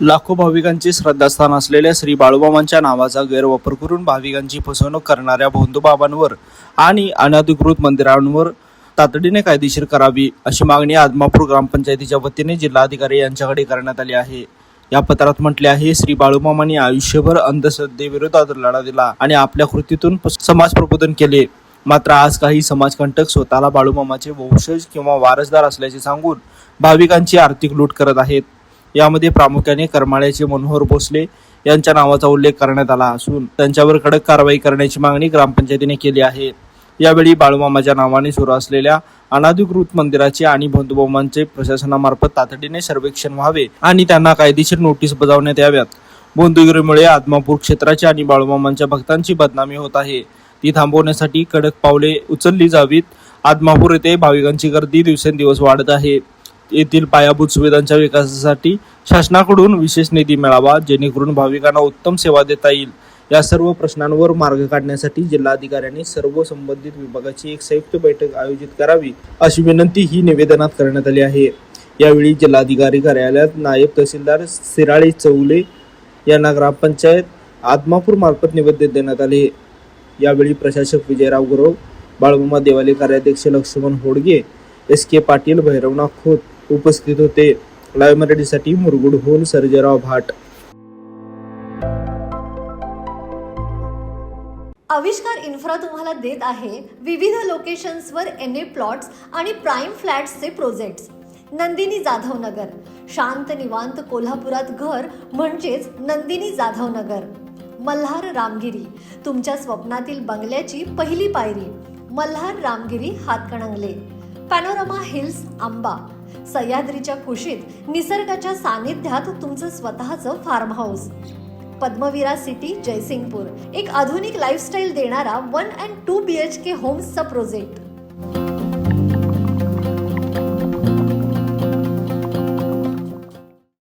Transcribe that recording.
लाखो भाविकांचे श्रद्धास्थान असलेल्या श्री बाळूमामांच्या नावाचा गैरवापर करून भाविकांची फसवणूक करणाऱ्या भोंदूबाबांवर आणि अनधिकृत मंदिरांवर तातडीने कायदेशीर करावी अशी मागणी आदमापूर ग्रामपंचायतीच्या वतीने जिल्हाधिकारी यांच्याकडे करण्यात आली आहे। या पत्रात म्हटले आहे, श्री बाळूमामांनी आयुष्यभर अंधश्रद्धेविरोधात लढा दिला आणि आपल्या कृतीतून समाज प्रबोधन केले। मात्र आज काही समाजकंटक स्वतःला बाळूमामाचे वंशज किंवा वारसदार असल्याचे सांगून भाविकांची आर्थिक लूट करत आहेत। यामध्ये प्रामुख्याने करमाळ्याचे मनोहर भोसले यांच्या नावाचा उल्लेख करण्यात आला असून त्यांच्यावर कडक कारवाई करण्याची मागणी ग्रामपंचायतीने केली आहे। यावेळी बाळूमामाच्या नावाने सुरू असलेल्या अनधिकृत मंदिराचे आणि भोंदूबाबांचे प्रशासनामार्फत तातडीने सर्वेक्षण व्हावे आणि त्यांना कायदेशीर नोटीस बजावण्यात याव्यात। भोंदूगिरीमुळे आदमापूर क्षेत्राची आणि बाळूमामांच्या भक्तांची बदनामी होत आहे, ती थांबवण्यासाठी कडक पावले उचलली जावीत। आदमापूर येथे भाविकांची गर्दी दिवसेंदिवस वाढत आहे। येथील पायाभूत सुविधांच्या विकासासाठी शासनाकडून विशेष निधी मिळावा, जेणेकरून भाविकांना उत्तम सेवा देता येईल। या सर्व प्रश्नांवर मार्ग काढण्यासाठी जिल्हाधिकाऱ्यांनी सर्व संबंधित विभागाची एक संयुक्त बैठक आयोजित करावी अशी विनंती ही निवेदनात करण्यात आली आहे। यावेळी जिल्हाधिकारी कार्यालयात नायब तहसीलदार सिराळे चौले यांना ग्रामपंचायत आदमापूर मार्फत निवेदन देण्यात आले। यावेळी प्रशासक विजयराव गुरव, बाळूमामा देवालय कार्याध्यक्ष लक्ष्मण होडगे, SK पाटील, भैरवनाथ खोत उपस्थित होते। लाईव्ह मराठीसाठी मुरगुडहून सर्जेराव भाट। आविष्कार इन्फ्रा तुम्हाला देत आहे विविध लोकेशन्सवर NA प्लॉट्स आणि प्राइम फ्लॅट्सचे प्रोजेक्ट्स। नंदिनी जाधव नगर, शांत निवांत कोल्हापुरात घर म्हणजेच नंदिनी जाधव नगर। मल्हार रामगिरी, तुमच्या स्वप्नातील बंगल्याची पहिली पायरी। मल्हार रामगिरी हातकणंगले। पॅनोरामा हिल्स आंबा, सह्याद्रीच्या कुशीत निसर्गाच्या सानिध्यात तुमचं स्वतःचं farm house. Padmavira city Jaysingpur, एक आधुनिक लाईफस्टाईल देणारा 1 and 2 BHK होम्सचा प्रोजेक्ट।